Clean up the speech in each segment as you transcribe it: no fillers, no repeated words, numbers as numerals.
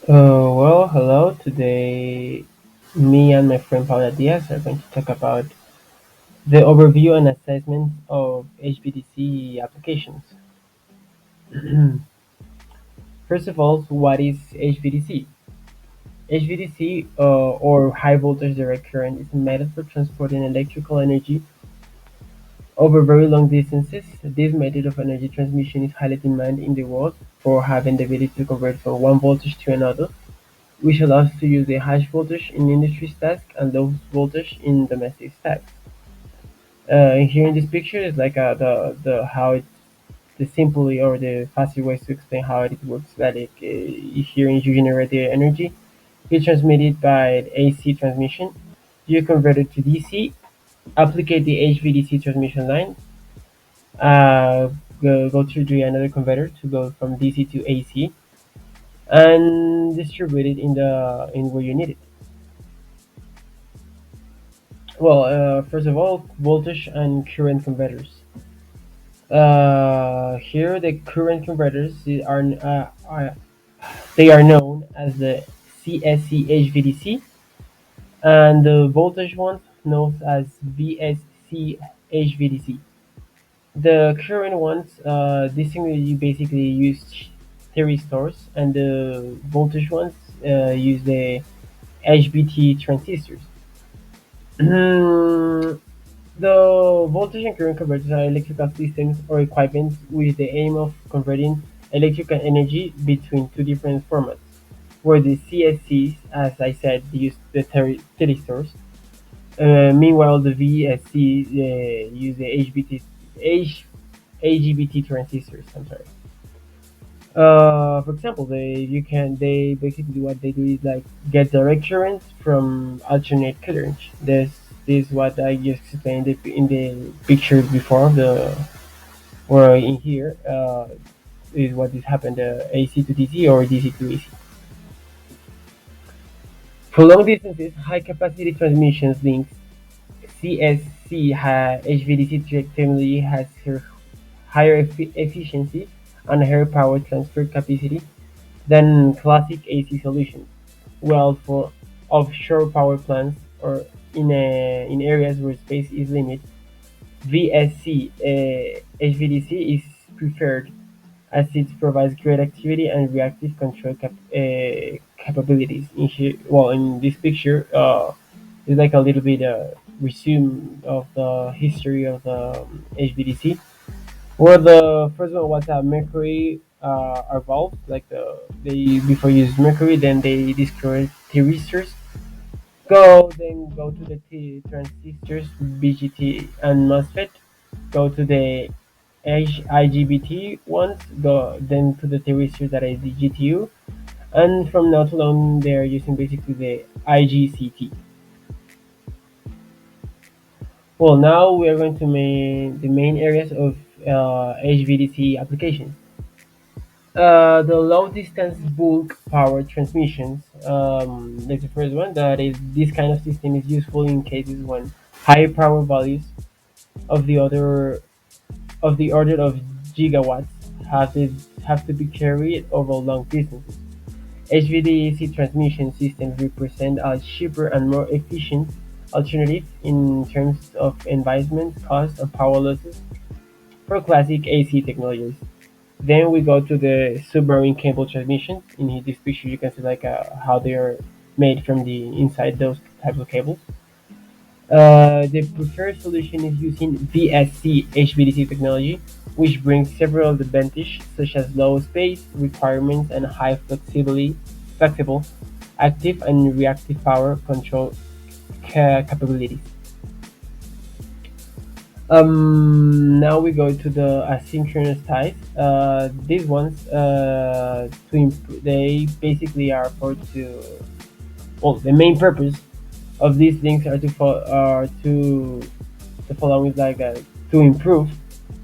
Hello. Today, me and my friend Paula Diaz are going to talk about the overview and assessment of HVDC applications. First of all, what is HVDC? HVDC, or high voltage direct current, is a method for transporting electrical energy over very long distances. This method of energy transmission is highly demanded in the world for having the ability to convert from one voltage to another, which allows to use the high voltage in industry tasks and low voltage in domestic tasks. Here in this picture is like the how it the simply or the fastest ways to explain how it works. Here you generate the energy, you transmit it by AC transmission, you convert it to DC, apply the HVDC transmission line, uh, go through the another converter to go from DC to AC, and distribute it in where you need it. First of all, voltage and current converters. Here, the current converters they are known as the CSC HVDC, and the voltage ones known as VSC HVDC. The current ones, this thing you basically use thyristors, and the voltage ones use the HBT transistors. The voltage and current converters are electrical systems or equipment with the aim of converting electrical energy between two different formats, where the CSCs, as I said, use the thyristors. Meanwhile, the VSC use the HGBT transistors. I'm sorry. For example, they basically what they do is like get direct current from alternate current. This is what I just explained in the picture before the or in here is what this happened AC to DC or DC to AC. For long distances, high capacity transmissions links HVDC technology has higher efficiency and higher power transfer capacity than classic AC solutions. Well, for offshore power plants or in areas where space is limited, VSC HVDC is preferred as it provides great activity and reactive control capabilities. In this picture, it's like a little bit resume of the history of the HVDC. Well, the first one was Mercury are valves, like they before use Mercury, then they discovered thyristors. Go to the transistors, BGT and MOSFET. Go to the IGBT ones. Go then to the thyristors that is the GTU, and from now to on they are using basically the IGCT. Well, now we are going to the main areas of HVDC applications. The low distance bulk power transmissions. That's the first one. That is, this kind of system is useful in cases when high power values of the other of the order of gigawatts have to be carried over long distances. HVDC transmission systems represent a cheaper and more efficient alternative in terms of environment, cost, and power losses for classic AC technologies. Then we go to the submarine cable transmissions. In this picture, you can see like how they are made from the inside those types of cables. The preferred solution is using VSC HVDC technology, which brings several advantages such as low space requirements and high flexible, active and reactive power control capabilities. Now we go to the asynchronous ties. These ones, they basically are for to, well, the main purpose of these things are to the following is like to improve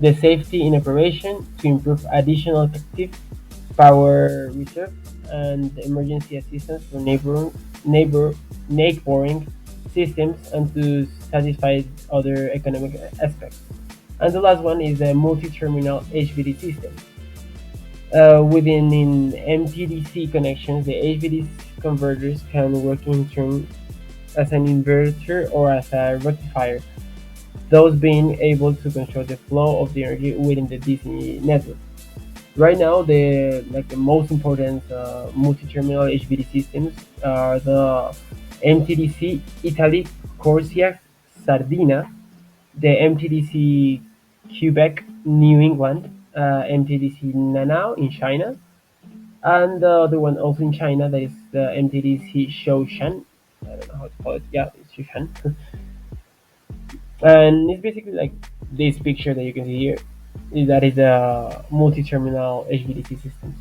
the safety in operation, to improve additional active power reserve, and emergency assistance for neighboring systems, and to satisfy other economic aspects. And the last one is a multi-terminal HVD system. Within in MTDC connections, the HVDC converters can work in turn as an inverter or as a rectifier, thus being able to control the flow of the energy within the DC network. Right now, the most important multi-terminal HVDC systems are the MTDC Italy Corsia Sardina, the MTDC Quebec New England, MTDC Nanao in China, and the other one also in China that is the MTDC Shoshan. I don't know how to call it. Yeah, it's Shoshan. And it's basically like this picture that you can see here. That is a multi-terminal HVDC system.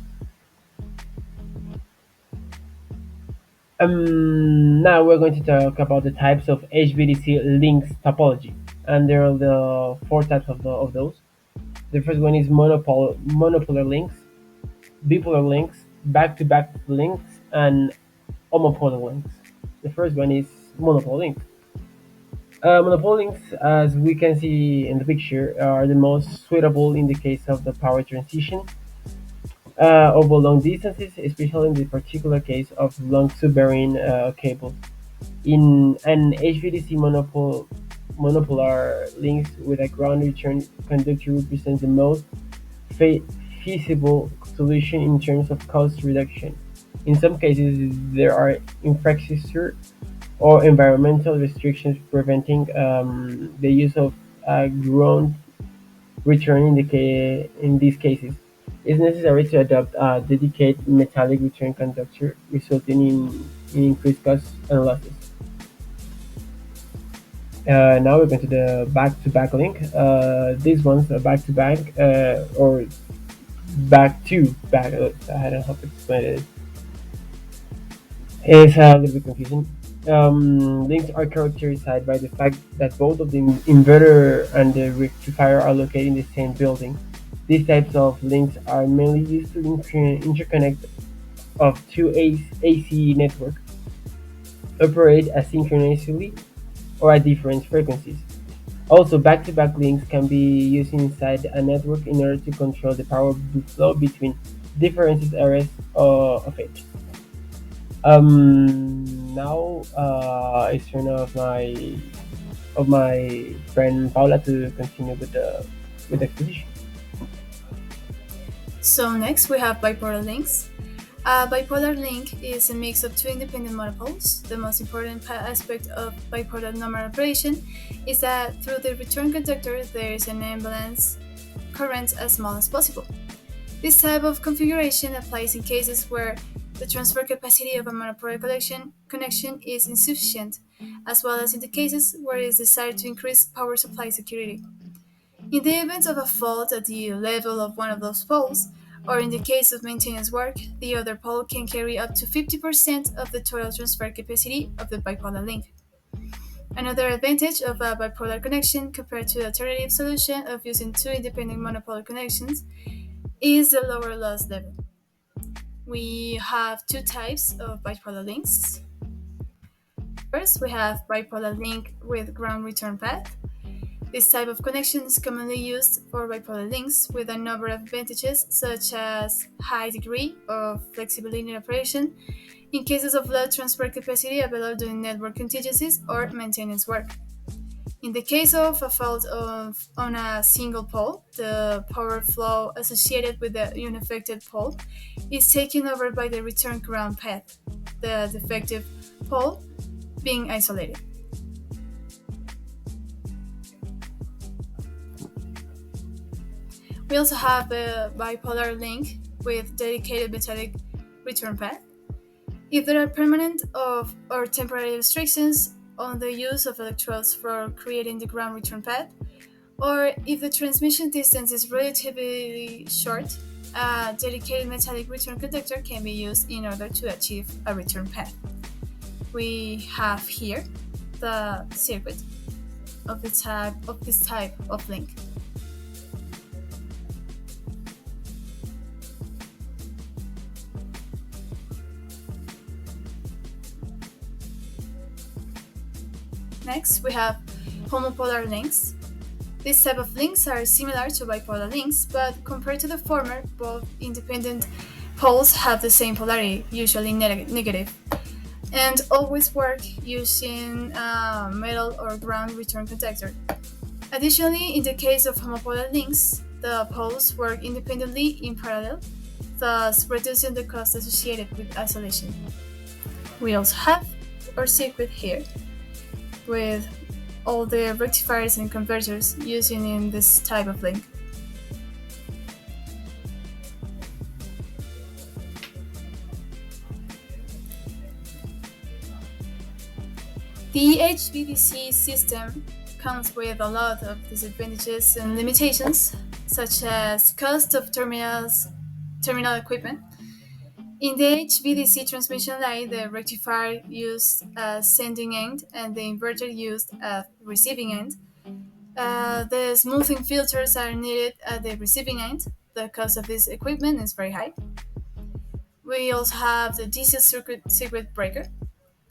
Now we're going to talk about the types of HVDC links topology, and there are the four types of those. The first one is monopolar links, bipolar links, back-to-back links, and homopolar links. The first one is monopolar links. Monopolar links, as we can see in the picture, are the most suitable in the case of the power transition over long distances, especially in the particular case of long submarine cables. In an HVDC monopolar links with a ground return conductor represents the most fe- feasible solution in terms of cost reduction. In some cases, there are infrastructure or environmental restrictions preventing the use of ground return in these cases. It's necessary to adopt a dedicated metallic return conductor, resulting in increased costs and losses. Now we're going to the back-to-back link. These ones are back-to-back or back-to-back. I don't know how to explain it. It's a little bit confusing. Links are characterized by the fact that both of the inverter and the rectifier are located in the same building. These types of links are mainly used to interconnect of two AC networks, operate asynchronously or at different frequencies. Also, back-to-back links can be used inside a network in order to control the power flow between different areas of it. Now it's turn of my friend Paula to continue with the exposition. So next we have bipolar links. A bipolar link is a mix of two independent monopoles. The most important aspect of bipolar normal operation is that through the return conductor there is an imbalance current as small as possible. This type of configuration applies in cases where the transfer capacity of a monopolar connection is insufficient, as well as in the cases where it is desired to increase power supply security. In the event of a fault at the level of one of those poles, or in the case of maintenance work, the other pole can carry up to 50% of the total transfer capacity of the bipolar link. Another advantage of a bipolar connection compared to the alternative solution of using two independent monopolar connections is the lower loss level. We have two types of bipolar links. First, we have bipolar link with ground return path. This type of connection is commonly used for bipolar links with a number of advantages such as high degree of flexibility in operation in cases of low transfer capacity available during network contingencies or maintenance work. In the case of a fault on a single pole, the power flow associated with the unaffected pole is taken over by the return ground path, the defective pole being isolated. We also have a bipolar link with dedicated metallic return path. If there are permanent or temporary restrictions on the use of electrodes for creating the ground return path, or if the transmission distance is relatively short, a dedicated metallic return conductor can be used in order to achieve a return path. We have here the circuit of this type of link. Next, we have homopolar links. These type of links are similar to bipolar links, but compared to the former, both independent poles have the same polarity, usually negative, and always work using a metal or ground return contactor. Additionally, in the case of homopolar links, the poles work independently in parallel, thus reducing the cost associated with isolation. We also have our circuit here with all the rectifiers and converters using in this type of link. The HVDC system comes with a lot of disadvantages and limitations, such as cost of terminal equipment. In the HVDC transmission line, the rectifier used as sending end and the inverter used as receiving end. The smoothing filters are needed at the receiving end. The cost of this equipment is very high. We also have the DC circuit breaker.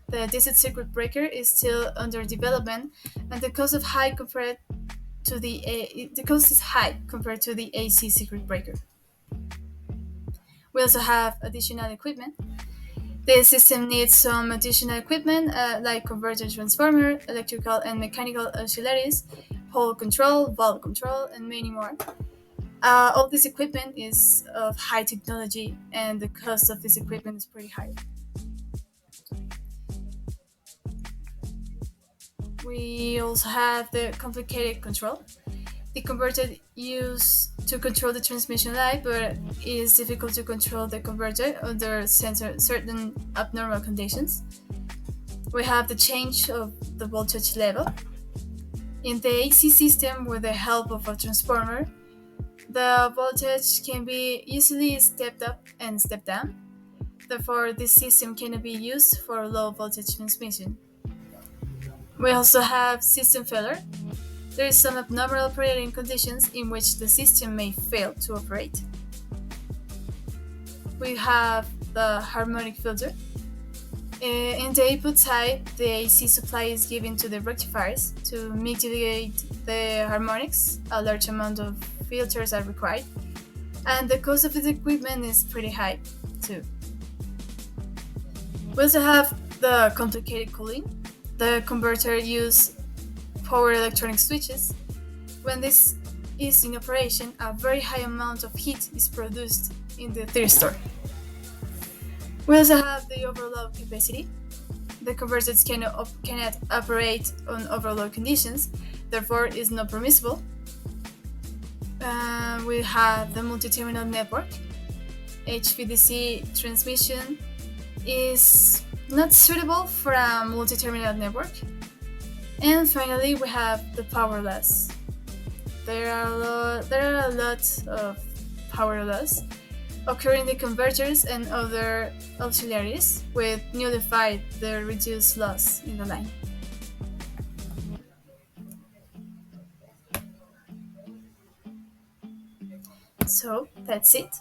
The DC circuit breaker is still under development, and the cost is high compared to the AC circuit breaker. We also have additional equipment. The system needs some additional equipment like converter transformer, electrical and mechanical auxiliaries, pole control, valve control, and many more. All this equipment is of high technology, and the cost of this equipment is pretty high. We also have the complicated control. The converter used to control the transmission line, but it is difficult to control the converter under certain abnormal conditions. We have the change of the voltage level. In the AC system, with the help of a transformer, the voltage can be easily stepped up and stepped down. Therefore, this system cannot be used for low voltage transmission. We also have system failure. There is some abnormal operating conditions in which the system may fail to operate. We have the harmonic filter. In the input side, the AC supply is given to the rectifiers to mitigate the harmonics. A large amount of filters are required, and the cost of this equipment is pretty high too. We also have the complicated cooling. The converter uses power electronic switches. When this is in operation, a very high amount of heat is produced in the thyristor. We also have the overload capacity. The converters cannot operate on overload conditions, therefore is not permissible. We have the multi-terminal network. HVDC transmission is not suitable for a multi-terminal network. And finally, we have the power loss. There are a lot of power loss occurring in the converters and other auxiliaries, with nullified the reduced loss in the line. So that's it.